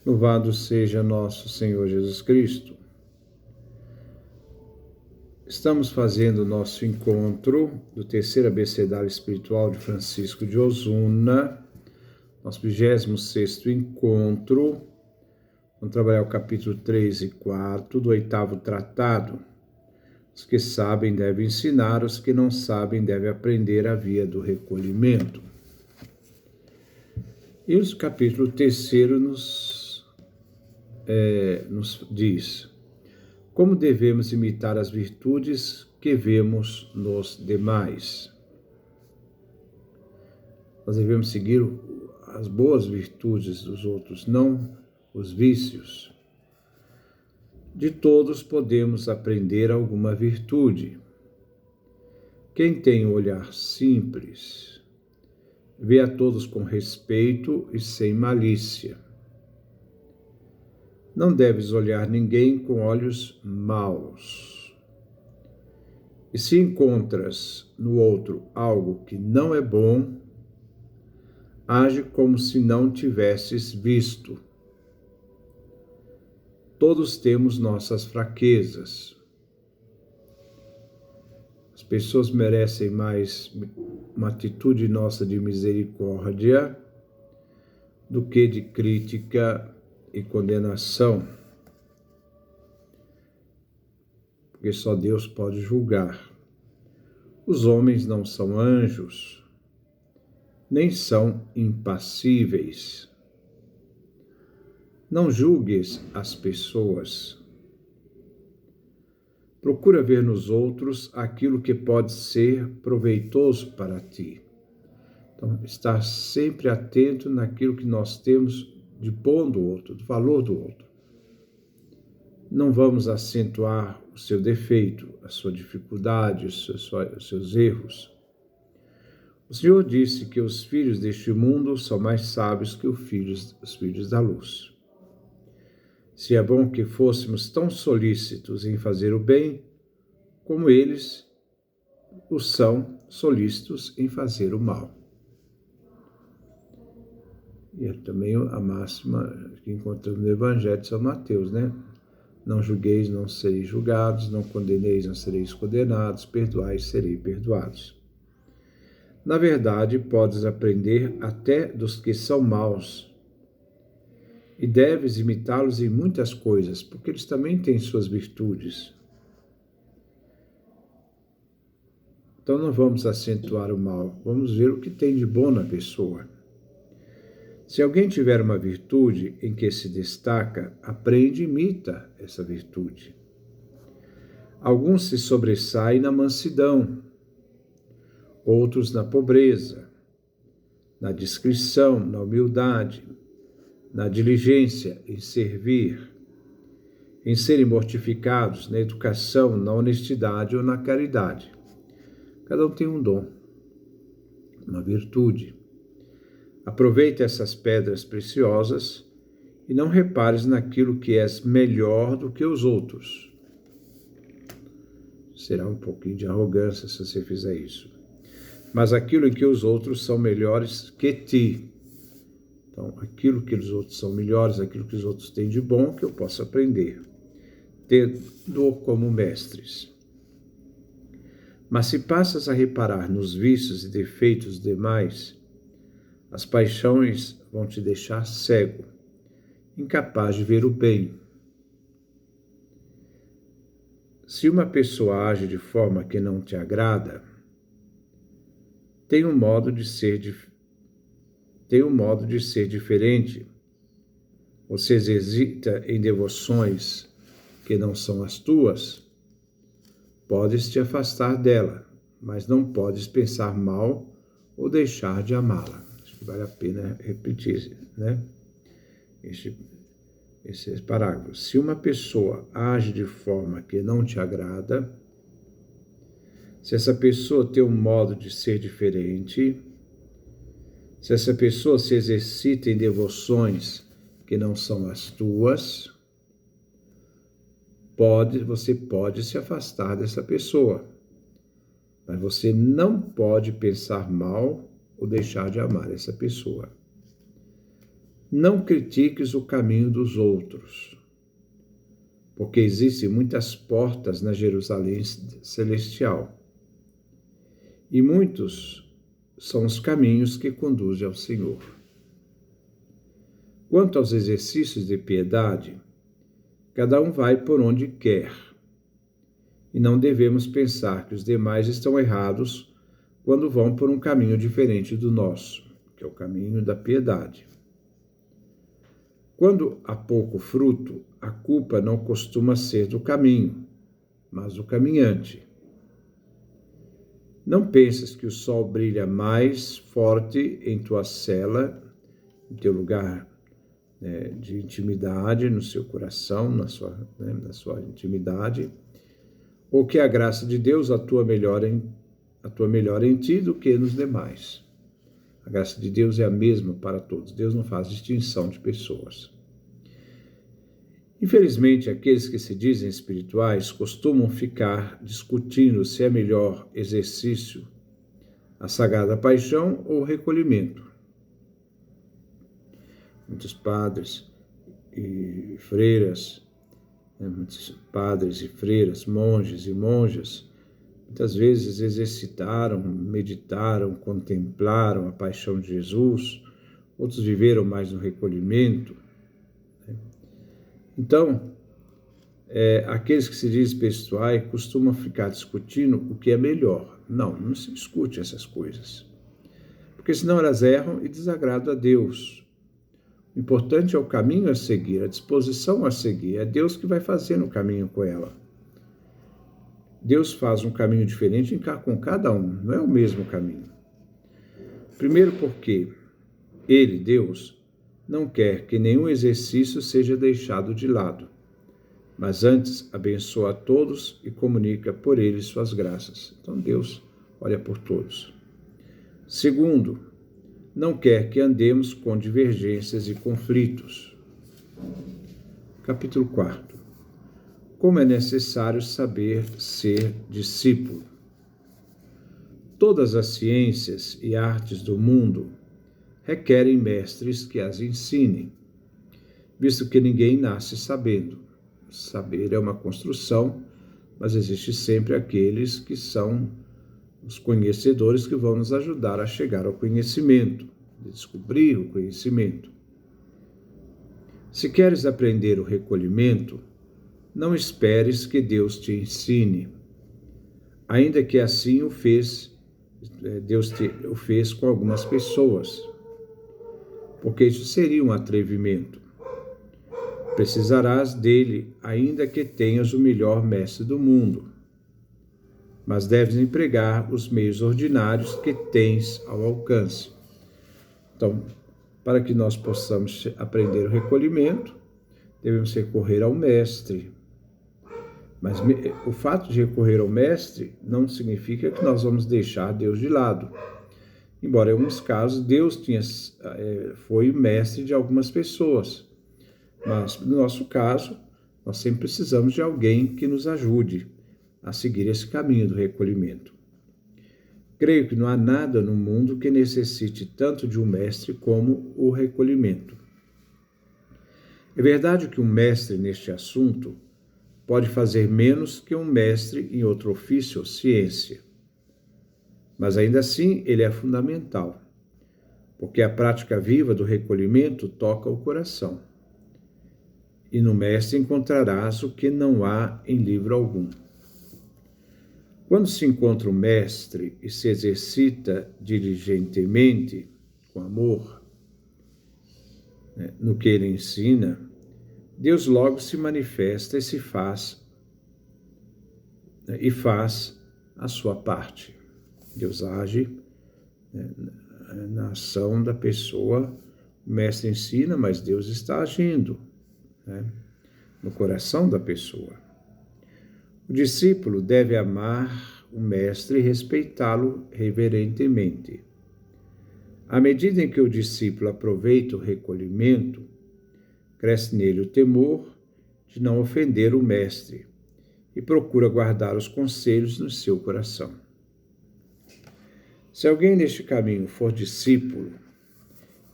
Louvado seja nosso Senhor Jesus Cristo. Estamos fazendo o nosso encontro do terceiro abecedário espiritual de Francisco de Osuna, nosso 26º encontro. Vamos trabalhar o capítulo 3 e 4 do 8º tratado. Os que sabem devem ensinar, os que não sabem devem aprender a via do recolhimento. E o capítulo 3º nos diz: como devemos imitar as virtudes que vemos nos demais. Nós devemos seguir as boas virtudes dos outros, não os vícios. De todos podemos aprender alguma virtude. Quem tem um olhar simples, vê a todos com respeito e sem malícia. Não deves olhar ninguém com olhos maus. E se encontras no outro algo que não é bom, age como se não tivesses visto. Todos temos nossas fraquezas. As pessoas merecem mais uma atitude nossa de misericórdia do que de crítica e condenação, porque só Deus pode julgar. Os homens não são anjos, nem são impassíveis. Não julgues as pessoas. Procura ver nos outros aquilo que pode ser proveitoso para ti. Então, estar sempre atento naquilo que nós temos de bom do outro, do valor do outro. Não vamos acentuar o seu defeito, a sua dificuldade, os seus erros. O Senhor disse que os filhos deste mundo são mais sábios que os filhos da luz. Se é bom que fôssemos tão solícitos em fazer o bem, como eles o são solícitos em fazer o mal. E é também a máxima que encontramos no Evangelho de São Mateus, né? Não julgueis, não sereis julgados, não condeneis, não sereis condenados, perdoai, serei perdoados. Na verdade, podes aprender até dos que são maus, e deves imitá-los em muitas coisas, porque eles também têm suas virtudes. Então não vamos acentuar o mal, vamos ver o que tem de bom na pessoa. Se alguém tiver uma virtude em que se destaca, aprende e imita essa virtude. Alguns se sobressaem na mansidão, outros na pobreza, na discrição, na humildade, na diligência, em servir, em serem mortificados, na educação, na honestidade ou na caridade. Cada um tem um dom, uma virtude. Aproveita essas pedras preciosas e não repares naquilo que és melhor do que os outros. Será um pouquinho de arrogância se você fizer isso. Mas aquilo em que os outros são melhores que ti. Então, aquilo que os outros são melhores, aquilo que os outros têm de bom, que eu posso aprender, tendo como mestres. Mas se passas a reparar nos vícios e defeitos demais, as paixões vão te deixar cego, incapaz de ver o bem. Se uma pessoa age de forma que não te agrada, tem um modo de ser diferente, ou se exercita em devoções que não são as tuas, podes te afastar dela, mas não podes pensar mal ou deixar de amá-la. Acho que vale a pena repetir, né? Esse parágrafo. Se uma pessoa age de forma que não te agrada, se essa pessoa tem um modo de ser diferente, se essa pessoa se exercita em devoções que não são as tuas, você pode se afastar dessa pessoa, mas você não pode pensar mal ou deixar de amar essa pessoa. Não critiques o caminho dos outros, porque existem muitas portas na Jerusalém celestial, e muitos são os caminhos que conduzem ao Senhor. Quanto aos exercícios de piedade, cada um vai por onde quer, e não devemos pensar que os demais estão errados quando vão por um caminho diferente do nosso, que é o caminho da piedade. Quando há pouco fruto, a culpa não costuma ser do caminho, mas do caminhante. Não penses que o sol brilha mais forte em tua cela, em teu lugar de intimidade, no seu coração, na sua intimidade, ou que a graça de Deus atua melhor em ti do que nos demais. A graça de Deus é a mesma para todos. Deus não faz distinção de pessoas. Infelizmente, aqueles que se dizem espirituais costumam ficar discutindo se é melhor exercício a sagrada paixão ou o recolhimento. Muitos padres e freiras, muitos padres e freiras, monges e monjas, muitas vezes exercitaram, meditaram, contemplaram a paixão de Jesus, outros viveram mais no recolhimento. Então, aqueles que se dizem espirituais costumam ficar discutindo o que é melhor. Não se discute essas coisas, porque senão elas erram e desagradam a Deus. O importante é o caminho a seguir, a disposição a seguir. É Deus que vai fazendo o caminho com ela. Deus faz um caminho diferente com cada um, não é o mesmo caminho. Primeiro porque Ele, Deus, não quer que nenhum exercício seja deixado de lado, mas antes abençoa a todos e comunica por eles suas graças. Então Deus olha por todos. Segundo, não quer que andemos com divergências e conflitos. Capítulo 4. Como é necessário saber ser discípulo. Todas as ciências e artes do mundo requerem mestres que as ensinem, visto que ninguém nasce sabendo. Saber é uma construção, mas existe sempre aqueles que são os conhecedores que vão nos ajudar a chegar ao conhecimento, a descobrir o conhecimento. Se queres aprender o recolhimento, não esperes que Deus te ensine, ainda que assim Deus o fez com algumas pessoas, porque isso seria um atrevimento. Precisarás dele, ainda que tenhas o melhor mestre do mundo, mas deves empregar os meios ordinários que tens ao alcance. Então, para que nós possamos aprender o recolhimento, devemos recorrer ao mestre. Mas o fato de recorrer ao mestre não significa que nós vamos deixar Deus de lado. Embora em alguns casos Deus foi mestre de algumas pessoas. Mas no nosso caso, nós sempre precisamos de alguém que nos ajude a seguir esse caminho do recolhimento. Creio que não há nada no mundo que necessite tanto de um mestre como o recolhimento. É verdade que um mestre neste assunto pode fazer menos que um mestre em outro ofício ou ciência, mas ainda assim ele é fundamental, porque a prática viva do recolhimento toca o coração. E no mestre encontrarás o que não há em livro algum. Quando se encontra o mestre e se exercita diligentemente, com amor, no que ele ensina, Deus logo se manifesta e faz a sua parte. Deus age na ação da pessoa. O mestre ensina, mas Deus está agindo no coração da pessoa. O discípulo deve amar o mestre e respeitá-lo reverentemente. À medida em que o discípulo aproveita o recolhimento, cresce nele o temor de não ofender o mestre e procura guardar os conselhos no seu coração. Se alguém neste caminho for discípulo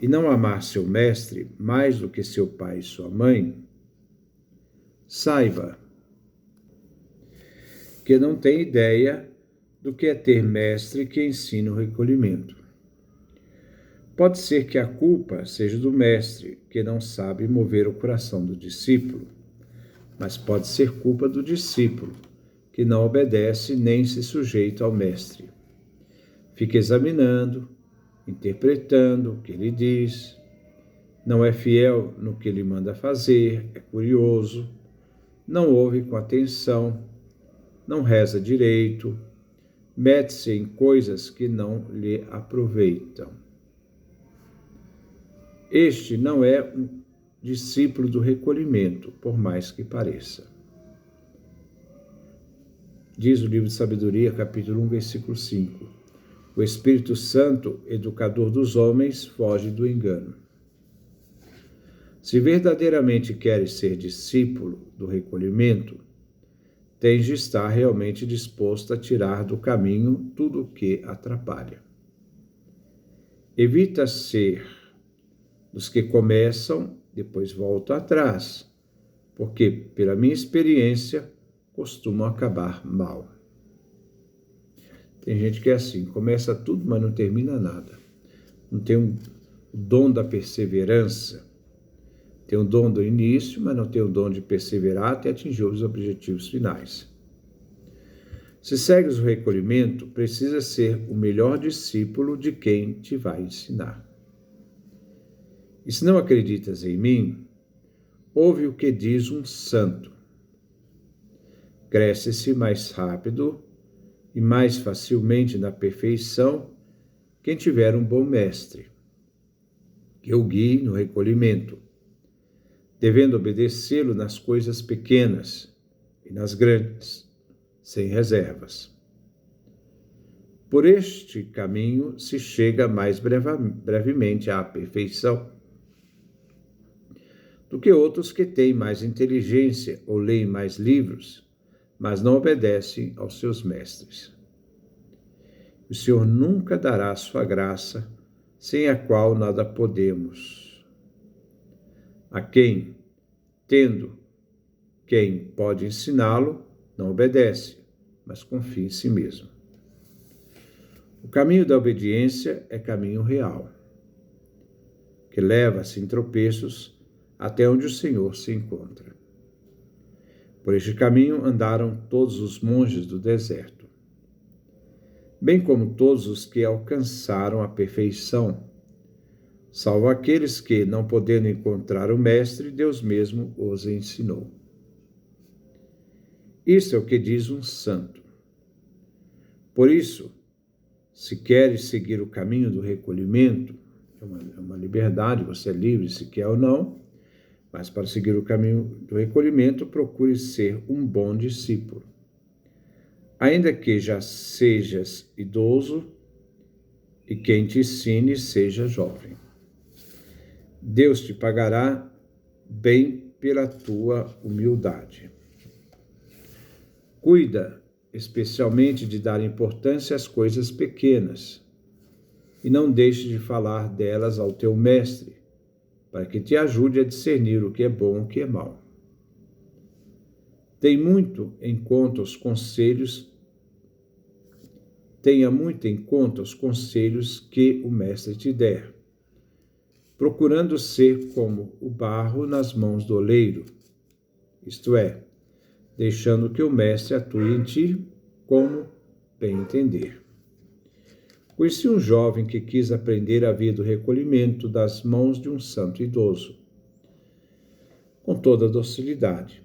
e não amar seu mestre mais do que seu pai e sua mãe, saiba que não tem ideia do que é ter mestre que ensina o recolhimento. Pode ser que a culpa seja do mestre, que não sabe mover o coração do discípulo, mas pode ser culpa do discípulo, que não obedece nem se sujeita ao mestre. Fica examinando, interpretando o que ele diz, não é fiel no que ele manda fazer, é curioso, não ouve com atenção, não reza direito, mete-se em coisas que não lhe aproveitam. Este não é um discípulo do recolhimento, por mais que pareça. Diz o livro de Sabedoria, capítulo 1, versículo 5. O Espírito Santo, educador dos homens, foge do engano. Se verdadeiramente queres ser discípulo do recolhimento, tens de estar realmente disposto a tirar do caminho tudo o que atrapalha. Evita ser dos que começam, depois voltam atrás, porque, pela minha experiência, costumam acabar mal. Tem gente que é assim, começa tudo, mas não termina nada. Não tem o dom da perseverança. Tem o dom do início, mas não tem o dom de perseverar até atingir os objetivos finais. Se segues o recolhimento, precisa ser o melhor discípulo de quem te vai ensinar. E se não acreditas em mim, ouve o que diz um santo. Cresce-se mais rápido e mais facilmente na perfeição quem tiver um bom mestre, que o guie no recolhimento, devendo obedecê-lo nas coisas pequenas e nas grandes, sem reservas. Por este caminho se chega mais brevemente à perfeição do que outros que têm mais inteligência ou leem mais livros, mas não obedecem aos seus mestres. O Senhor nunca dará a sua graça, sem a qual nada podemos. A quem, tendo quem pode ensiná-lo, não obedece, mas confia em si mesmo. O caminho da obediência é caminho real, que leva sem tropeços até onde o Senhor se encontra. Por este caminho andaram todos os monges do deserto, bem como todos os que alcançaram a perfeição, salvo aqueles que, não podendo encontrar o Mestre, Deus mesmo os ensinou. Isso é o que diz um santo. Por isso, se queres seguir o caminho do recolhimento, é uma liberdade, você é livre se quer ou não, mas para seguir o caminho do recolhimento, procure ser um bom discípulo. Ainda que já sejas idoso e quem te ensine seja jovem. Deus te pagará bem pela tua humildade. Cuida especialmente de dar importância às coisas pequenas e não deixe de falar delas ao teu mestre, para que te ajude a discernir o que é bom e o que é mal. Tenha muito em conta os conselhos que o mestre te der, procurando ser como o barro nas mãos do oleiro, isto é, deixando que o mestre atue em ti como bem entender. Conheci um jovem que quis aprender a via do recolhimento das mãos de um santo idoso, com toda docilidade.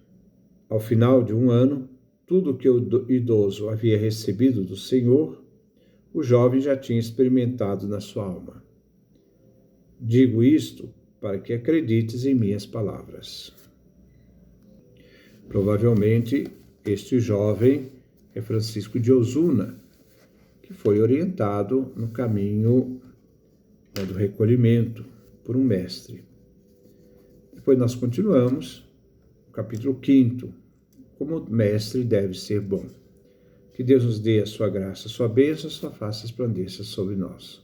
Ao final de um ano, tudo o que o idoso havia recebido do Senhor, o jovem já tinha experimentado na sua alma. Digo isto para que acredites em minhas palavras. Provavelmente, este jovem é Francisco de Osuna, que foi orientado no caminho do recolhimento por um mestre. Depois nós continuamos, no capítulo 5, como o mestre deve ser bom. Que Deus nos dê a sua graça, a sua bênção, a sua face resplandeça sobre nós.